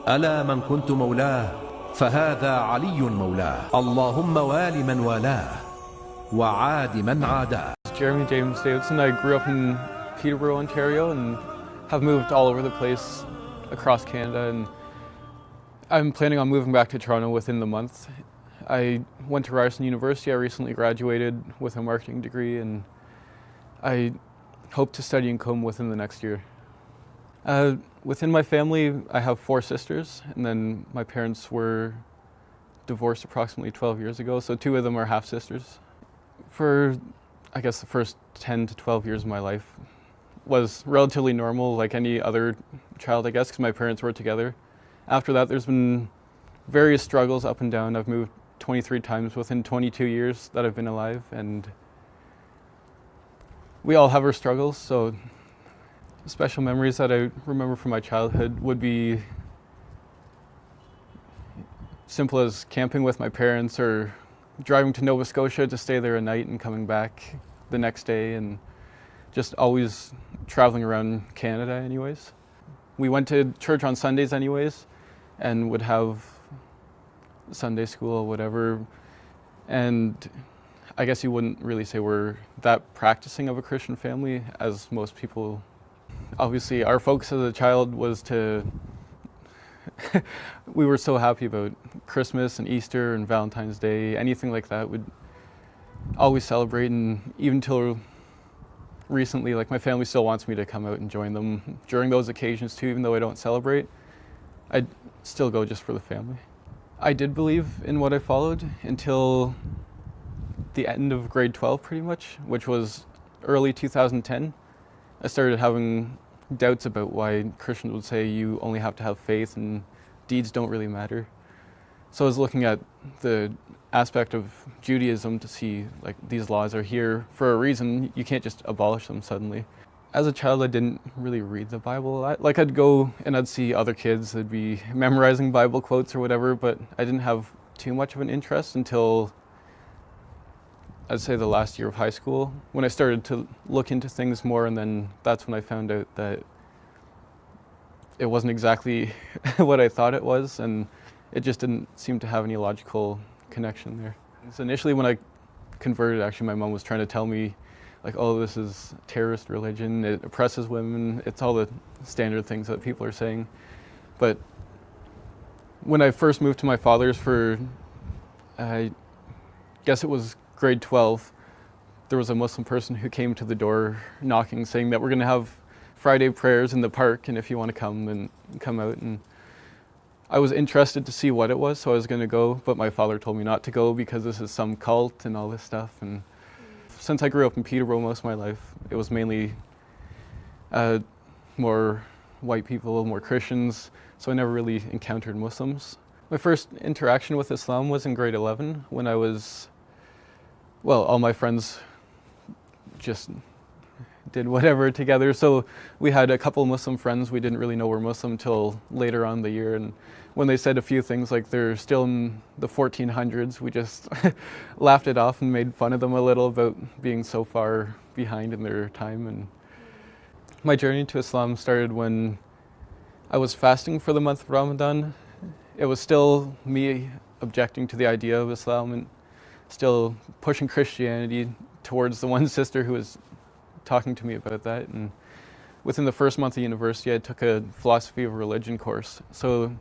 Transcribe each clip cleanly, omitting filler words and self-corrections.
ألا من كنت مولاه فهذا علي مولاه، اللهم وال من والاه وعاد من عاداه. Jeremy James Davidson. I grew up in Peterborough, Ontario, and have moved all over the place across Canada, and I'm planning on moving back to Toronto within the month. I went to Ryerson University. I recently graduated with a marketing degree, and I hope to study in Com within the next year. Within my family, I have 4 sisters, and then my parents were divorced approximately 12 years ago, so 2 of them are half-sisters. For, I guess, the first 10 to 12 years of my life was relatively normal, like any other child, I guess, because my parents were together. After that, there's been various struggles up and down. I've moved 23 times within 22 years that I've been alive, and we all have our struggles, so special memories that I remember from my childhood would be simple as camping with my parents or driving to Nova Scotia to stay there a night and coming back the next day, and just always traveling around Canada anyways. We went to church on Sundays anyways and would have Sunday school or whatever, and I guess you wouldn't really say we're that practicing of a Christian family as most people. Obviously, our focus as a child was to we were so happy about Christmas and Easter and Valentine's Day, anything like that, we'd always celebrate, and even till recently, like, my family still wants me to come out and join them during those occasions too, even though I don't celebrate. I'd still go just for the family. I did believe in what I followed until the end of grade 12 pretty much, which was early 2010. I started having doubts about why Christians would say you only have to have faith and deeds don't really matter. So I was looking at the aspect of Judaism to see, like, these laws are here for a reason. You can't just abolish them suddenly. As a child, I didn't really read the Bible. I'd go and I'd see other kids that'd be memorizing Bible quotes or whatever, but I didn't have too much of an interest until, I'd say, the last year of high school, when I started to look into things more, and then that's when I found out that it wasn't exactly what I thought it was, and it just didn't seem to have any logical connection there. So initially when I converted, actually my mom was trying to tell me, like, oh, this is terrorist religion, it oppresses women, it's all the standard things that people are saying. But when I first moved to my father's for, I guess it was grade 12, there was a Muslim person who came to the door knocking, saying that we're going to have Friday prayers in the park, and if you want to come, then come out. And I was interested to see what it was, so I was going to go, but my father told me not to go because this is some cult and all this stuff. And since I grew up in Peterborough most of my life, it was mainly more white people, more Christians, so I never really encountered Muslims. My first interaction with Islam was in grade 11 when I was, well, all my friends just did whatever together. So we had a couple Muslim friends. We didn't really know were Muslim till later on in the year. And when they said a few things like they're still in the 1400s, we just laughed it off and made fun of them a little about being so far behind in their time. And my journey to Islam started when I was fasting for the month of Ramadan. It was still me objecting to the idea of Islam and still pushing Christianity towards the one sister who was talking to me about that. And within the first month of university, I took a philosophy of religion course. So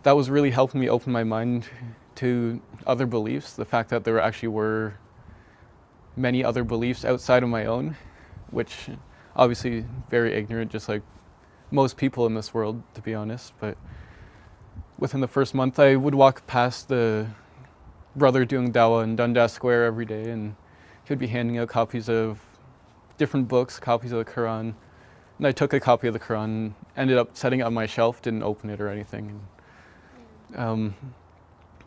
that was really helping me open my mind to other beliefs, the fact that there actually were many other beliefs outside of my own, which obviously very ignorant, just like most people in this world, to be honest. But within the first month, I would walk past the brother doing dawah in Dundas Square every day, and he would be handing out copies of different books, copies of the Quran. And I took a copy of the Quran, ended up setting it on my shelf, didn't open it or anything.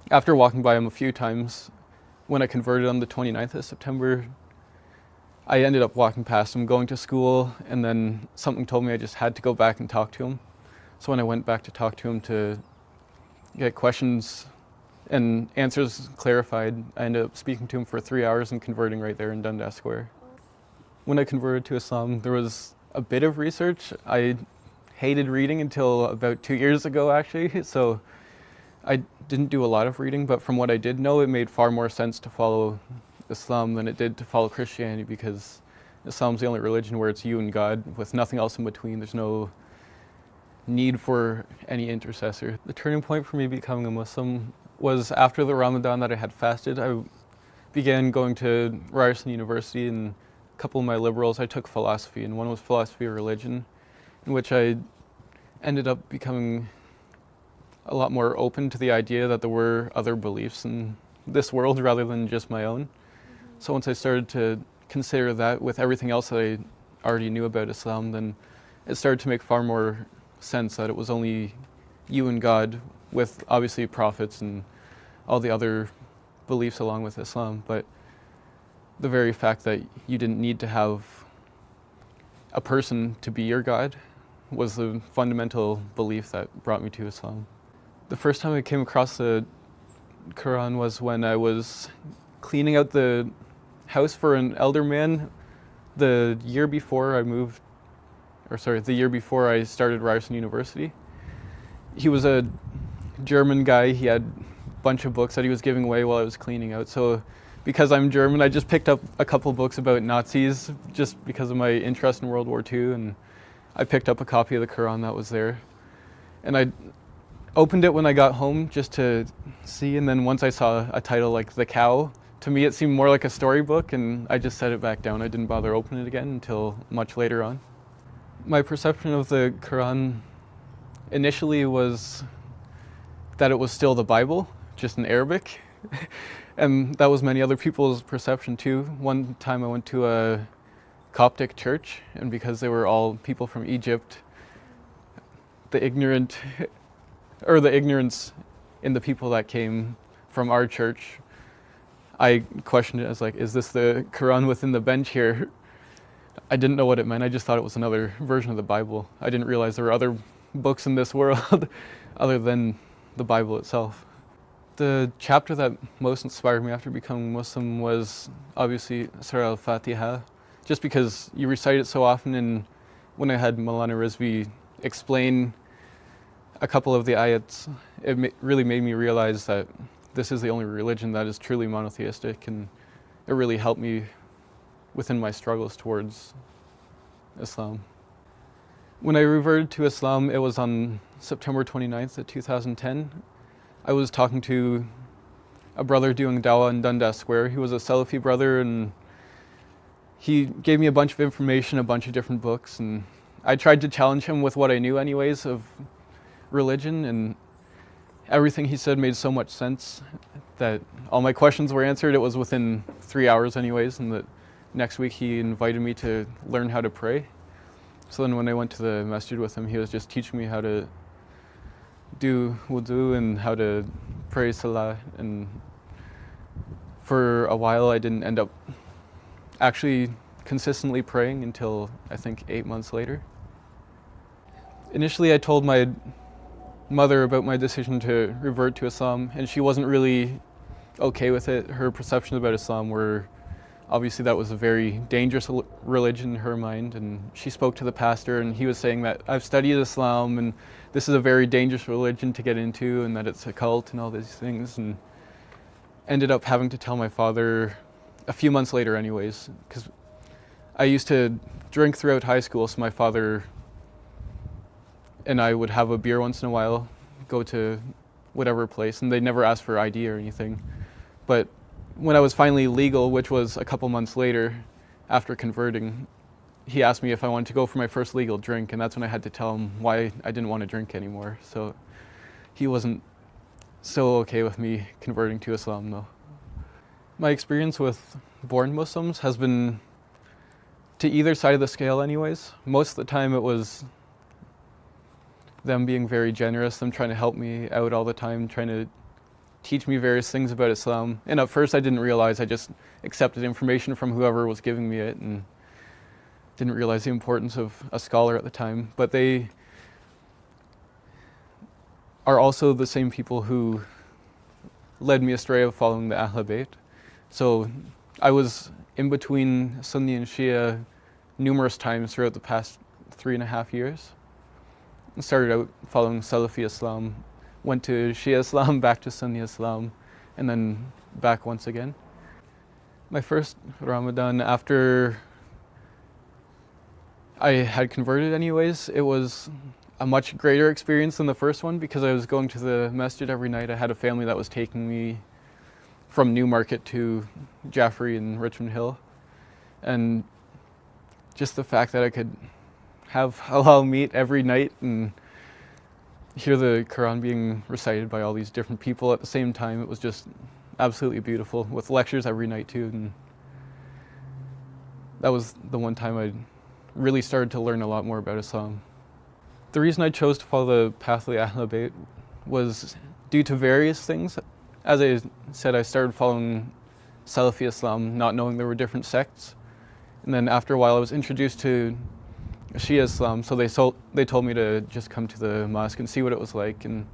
After walking by him a few times, when I converted on the 29th of September, I ended up walking past him, going to school, and then something told me I just had to go back and talk to him. So when I went back to talk to him to get questions and answers clarified, I ended up speaking to him for 3 hours and converting right there in Dundas Square. When I converted to Islam, there was a bit of research. I hated reading until about 2 years ago, actually. So I didn't do a lot of reading, but from what I did know, it made far more sense to follow Islam than it did to follow Christianity, because Islam's the only religion where it's you and God with nothing else in between. There's no need for any intercessor. The turning point for me becoming a Muslim was after the Ramadan that I had fasted. I began going to Ryerson University, and a couple of my liberals, I took philosophy, and one was philosophy of religion, in which I ended up becoming a lot more open to the idea that there were other beliefs in this world rather than just my own. So once I started to consider that with everything else that I already knew about Islam, then it started to make far more sense that it was only you and God, with obviously prophets and all the other beliefs along with Islam, but the very fact that you didn't need to have a person to be your God was the fundamental belief that brought me to Islam. The first time I came across the Quran was when I was cleaning out the house for an elder man the year before the year before I started Ryerson University. He was a German guy. He had a bunch of books that he was giving away while I was cleaning out. So because I'm German, I just picked up a couple books about Nazis just because of my interest in World War II, and I picked up a copy of the Quran that was there. And I opened it when I got home just to see, and then once I saw a title like The Cow, to me it seemed more like a storybook, and I just set it back down. I didn't bother opening it again until much later on. My perception of the Quran initially was that it was still the Bible, just in Arabic. And that was many other people's perception too. One time I went to a Coptic church, and because they were all people from Egypt, the ignorance in the people that came from our church, I questioned it as like, is this the Quran within the bench here? I didn't know what it meant. I just thought it was another version of the Bible. I didn't realize there were other books in this world other than the Bible itself. The chapter that most inspired me after becoming Muslim was obviously Surah Al-Fatiha, just because you recite it so often, and when I had Maulana Rizvi explain a couple of the ayats, it really made me realize that this is the only religion that is truly monotheistic, and it really helped me within my struggles towards Islam. When I reverted to Islam, it was on September 29th of 2010. I was talking to a brother doing dawah in Dundas Square. He was a Salafi brother, and he gave me a bunch of information, a bunch of different books, and I tried to challenge him with what I knew anyways of religion, and everything he said made so much sense that all my questions were answered. It was within 3 hours anyways, and the next week he invited me to learn how to pray. So then when I went to the masjid with him, he was just teaching me how to do wudu and how to pray salah, and for a while I didn't end up actually consistently praying until I think 8 months later. Initially I told my mother about my decision to revert to Islam, and she wasn't really okay with it. Her perceptions about Islam were obviously that was a very dangerous religion in her mind, and she spoke to the pastor, and he was saying that I've studied Islam and this is a very dangerous religion to get into, and that it's a cult and all these things, and ended up having to tell my father a few months later anyways, because I used to drink throughout high school, so my father and I would have a beer once in a while, go to whatever place, and they never asked for ID or anything. But when I was finally legal, which was a couple months later after converting, he asked me if I wanted to go for my first legal drink, and that's when I had to tell him why I didn't want to drink anymore. So he wasn't so okay with me converting to Islam though. My experience with born Muslims has been to either side of the scale anyways. Most of the time it was them being very generous, them trying to help me out all the time, trying to teach me various things about Islam. And at first I didn't realize, I just accepted information from whoever was giving me it and didn't realize the importance of a scholar at the time. But they are also the same people who led me astray of following the Ahl Bayt. So I was in between Sunni and Shia numerous times throughout the past 3.5 years. started out following Salafi Islam, went to Shia Islam, back to Sunni Islam, and then back once again. My first Ramadan after I had converted anyways, it was a much greater experience than the first one because I was going to the masjid every night. I had a family that was taking me from Newmarket to Jaffrey and Richmond Hill. And just the fact that I could have halal meat every night and hear the Quran being recited by all these different people at the same time, it was just absolutely beautiful, with lectures every night too. And that was the one time I really started to learn a lot more about Islam. The reason I chose to follow the path of the Ahlul Bayt was due to various things. As I said, I started following Salafi Islam, not knowing there were different sects. And then after a while I was introduced to Shia Islam, so they told me to just come to the mosque and see what it was like. And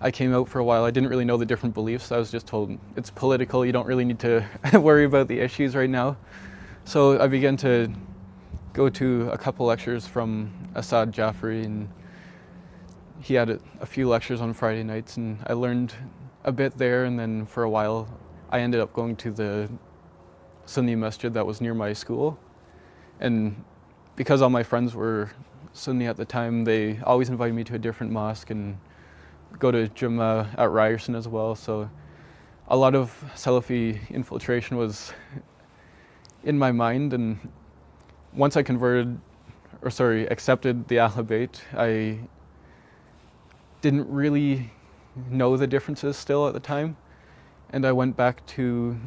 I came out for a while. I didn't really know the different beliefs. I was just told it's political, you don't really need to worry about the issues right now. So I began to go to a couple lectures from Asad Jaffrey, and he had a few lectures on Friday nights, and I learned a bit there. And then for a while I ended up going to the Sunni masjid that was near my school. And because all my friends were Sunni at the time, they always invited me to a different mosque and go to Jummah at Ryerson as well. So a lot of Salafi infiltration was in my mind. And once I accepted the Ahlul Bayt, I didn't really know the differences still at the time. And I went back to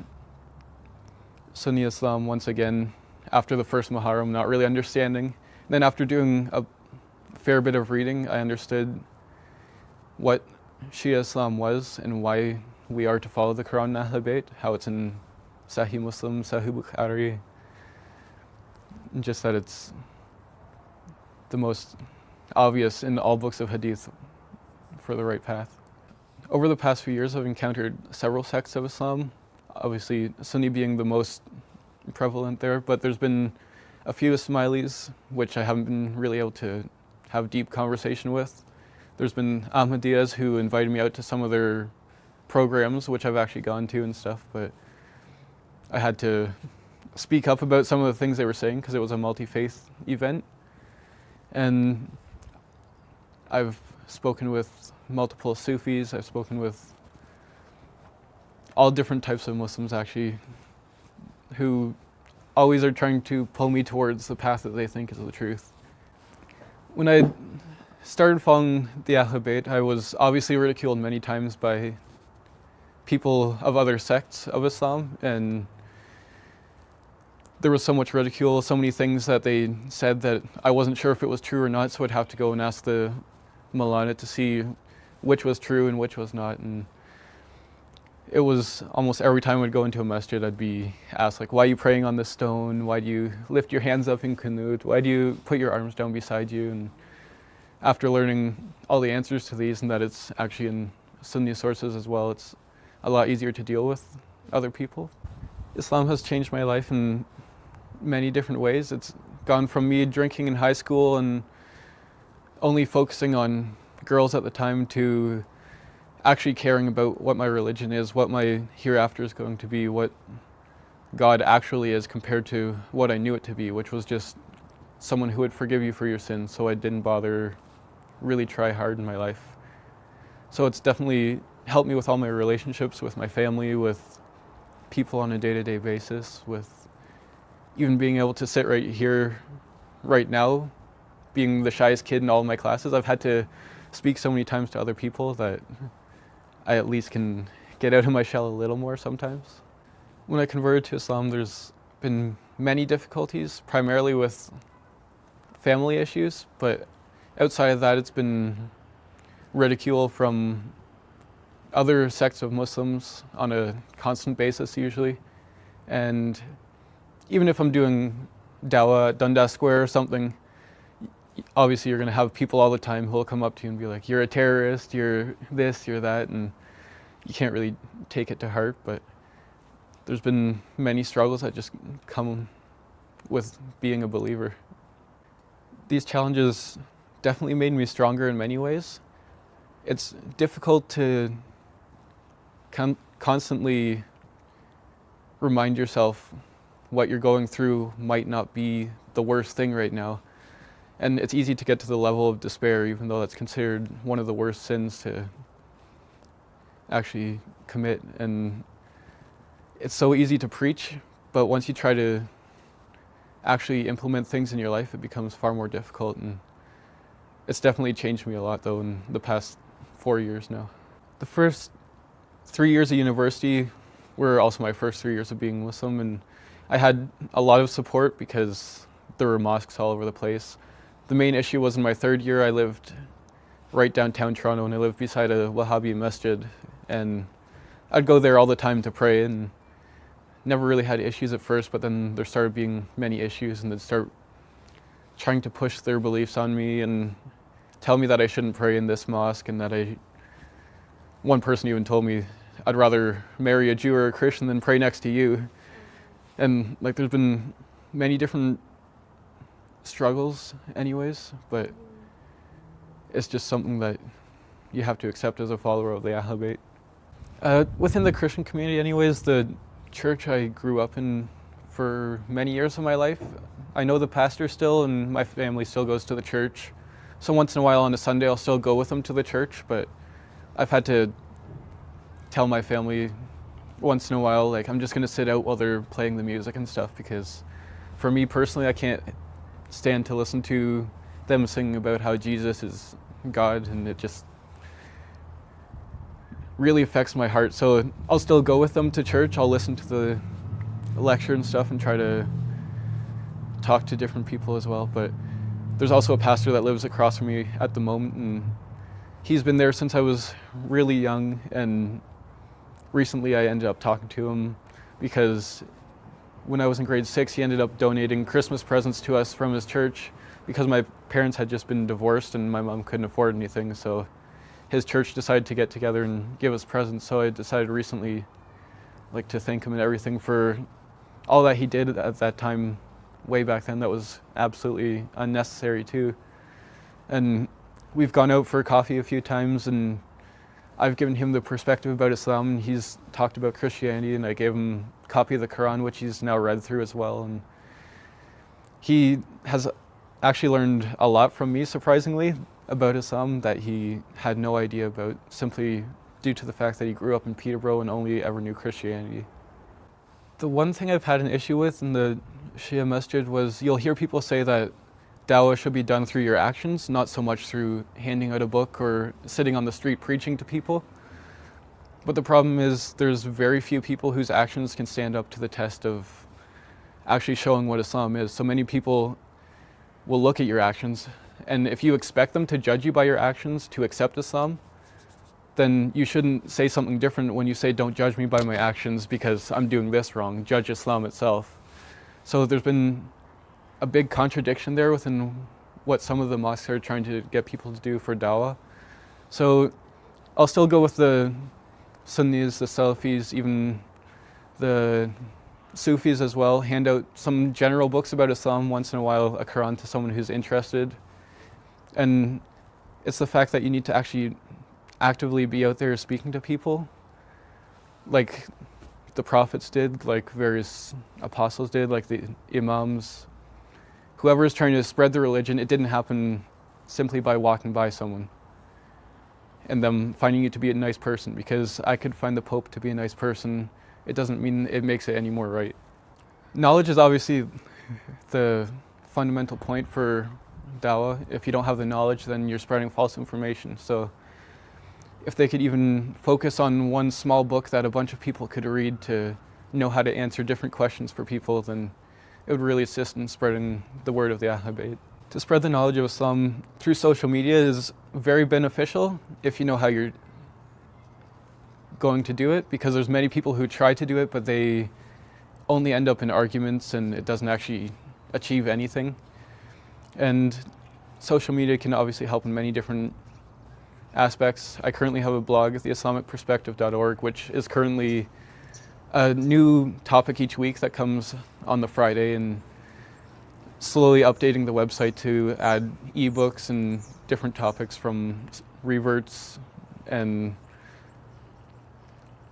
Sunni Islam once again after the first Muharram, not really understanding. And then after doing a fair bit of reading, I understood what Shia Islam was and why we are to follow the Quran and Ahlul Bayt, how it's in Sahih Muslim, Sahih Bukhari, and just that it's the most obvious in all books of Hadith for the right path. Over the past few years, I've encountered several sects of Islam, obviously Sunni being the most prevalent there, but there's been a few Ismailis which I haven't been really able to have deep conversation with. There's been Ahmadiyyas who invited me out to some of their programs, which I've actually gone to and stuff, but I had to speak up about some of the things they were saying because it was a multi-faith event. And I've spoken with multiple Sufis, I've spoken with all different types of Muslims actually, who always are trying to pull me towards the path that they think is the truth. When I started following the Ahlul Bayt, I was obviously ridiculed many times by people of other sects of Islam, and there was so much ridicule, so many things that they said that I wasn't sure if it was true or not, so I'd have to go and ask the Maulana to see which was true and which was not. And it was almost every time I'd go into a masjid, I'd be asked, like, why are you praying on this stone? Why do you lift your hands up in qunut? Why do you put your arms down beside you? And after learning all the answers to these and that it's actually in Sunni sources as well, it's a lot easier to deal with other people. Islam has changed my life in many different ways. It's gone from me drinking in high school and only focusing on girls at the time to actually caring about what my religion is, what my hereafter is going to be, what God actually is compared to what I knew it to be, which was just someone who would forgive you for your sins, so I didn't bother really try hard in my life. So it's definitely helped me with all my relationships, with my family, with people on a day-to-day basis, with even being able to sit right here, right now, being the shyest kid in all of my classes. I've had to speak so many times to other people that I at least can get out of my shell a little more sometimes. When I converted to Islam, there's been many difficulties, primarily with family issues, but outside of that, it's been ridicule from other sects of Muslims on a constant basis usually. And even if I'm doing dawah at Dundas Square or something, obviously you're going to have people all the time who will come up to you and be like, you're a terrorist, you're this, you're that, and you can't really take it to heart. But there's been many struggles that just come with being a believer. These challenges definitely made me stronger in many ways. It's difficult to constantly remind yourself what you're going through might not be the worst thing right now. And it's easy to get to the level of despair, even though that's considered one of the worst sins to actually commit. And it's so easy to preach, but once you try to actually implement things in your life, it becomes far more difficult. And it's definitely changed me a lot, though, in the past 4 years now. The first 3 years of university were also my first 3 years of being Muslim, and I had a lot of support because there were mosques all over the place. The main issue was in my third year, I lived right downtown Toronto, and I lived beside a Wahhabi masjid, and I'd go there all the time to pray, and never really had issues at first, but then there started being many issues, and they'd start trying to push their beliefs on me and tell me that I shouldn't pray in this mosque, and that one person even told me, I'd rather marry a Jew or a Christian than pray next to you. And like, there's been many different struggles anyways, but it's just something that you have to accept as a follower of the Ahl Bayt. Within the Christian community anyways, the church I grew up in for many years of my life, I know the pastor still, and my family still goes to the church. So once in a while on a Sunday I'll still go with them to the church, but I've had to tell my family once in a while, like, I'm just gonna sit out while they're playing the music and stuff, because for me personally, I can't stand to listen to them singing about how Jesus is God, and it just really affects my heart. So I'll still go with them to church, I'll listen to the lecture and stuff and try to talk to different people as well. But there's also a pastor that lives across from me at the moment, and he's been there since I was really young, and recently I ended up talking to him because when I was in grade 6, he ended up donating Christmas presents to us from his church because my parents had just been divorced and my mom couldn't afford anything. So his church decided to get together and give us presents. So I decided recently, like, to thank him and everything for all that he did at that time, way back then. That was absolutely unnecessary too. And we've gone out for coffee a few times, and I've given him the perspective about Islam, and he's talked about Christianity, and I gave him a copy of the Quran, which he's now read through as well. And he has actually learned a lot from me, surprisingly, about Islam that he had no idea about, simply due to the fact that he grew up in Peterborough and only ever knew Christianity. The one thing I've had an issue with in the Shia masjid was, you'll hear people say that dawah should be done through your actions, not so much through handing out a book or sitting on the street preaching to people. But the problem is there's very few people whose actions can stand up to the test of actually showing what Islam is. So many people will look at your actions, and if you expect them to judge you by your actions to accept Islam, then you shouldn't say something different when you say, don't judge me by my actions because I'm doing this wrong, judge Islam itself. So there's been a big contradiction there within what some of the mosques are trying to get people to do for dawah. So I'll still go with the Sunnis, the Salafis, even the Sufis as well, hand out some general books about Islam, once in a while a Quran to someone who's interested. And it's the fact that you need to actually actively be out there speaking to people, like the prophets did, like various apostles did, like the imams. Whoever is trying to spread the religion, it didn't happen simply by walking by someone and them finding you to be a nice person. Because I could find the Pope to be a nice person, it doesn't mean it makes it any more right. Knowledge is obviously the fundamental point for dawah. If you don't have the knowledge, then you're spreading false information. So if they could even focus on one small book that a bunch of people could read to know how to answer different questions for people, then it would really assist in spreading the word of the Ahl Bayt. To spread the knowledge of Islam through social media is very beneficial if you know how you're going to do it, because there's many people who try to do it, but they only end up in arguments and it doesn't actually achieve anything. And social media can obviously help in many different aspects. I currently have a blog at theislamicperspective.org, which is currently a new topic each week that comes on the Friday, and slowly updating the website to add ebooks and different topics from reverts and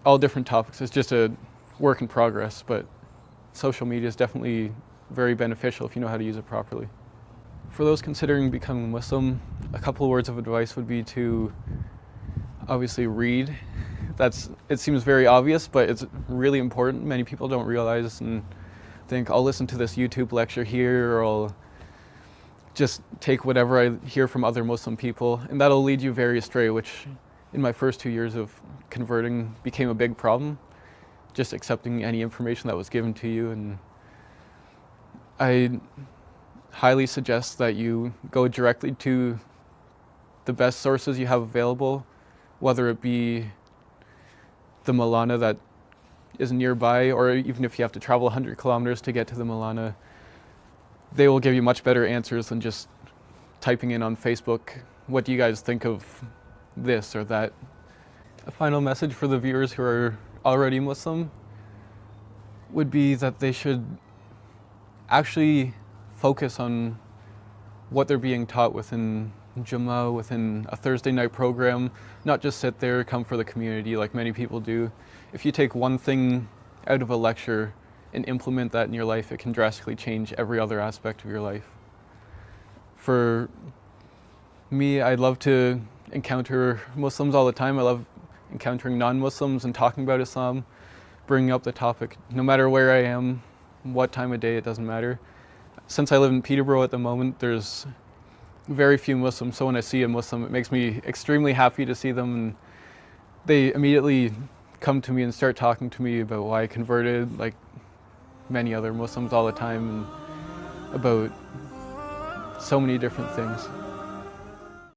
all different topics. It's just a work in progress, but social media is definitely very beneficial if you know how to use it properly. For those considering becoming Muslim, a couple of words of advice would be to obviously read. It seems very obvious, but it's really important. Many people don't realize and think, I'll listen to this YouTube lecture here, or I'll just take whatever I hear from other Muslim people, and that'll lead you very astray, which in my first 2 years of converting became a big problem, just accepting any information that was given to you. And I highly suggest that you go directly to the best sources you have available, whether it be the Maulana that is nearby, or even if you have to travel 100 kilometers to get to the Maulana. They will give you much better answers than just typing in on Facebook, what do you guys think of this or that? A final message for the viewers who are already Muslim would be that they should actually focus on what they're being taught within Jummah, within a Thursday night program, not just sit there, come for the community like many people do. If you take one thing out of a lecture and implement that in your life, it can drastically change every other aspect of your life. For me, I love to encounter Muslims all the time. I love encountering non-Muslims and talking about Islam, bringing up the topic, no matter where I am, what time of day, it doesn't matter. Since I live in Peterborough at the moment, there's very few Muslims, so when I see a Muslim, it makes me extremely happy to see them, and they immediately come to me and start talking to me about why I converted, like many other Muslims all the time, and about so many different things.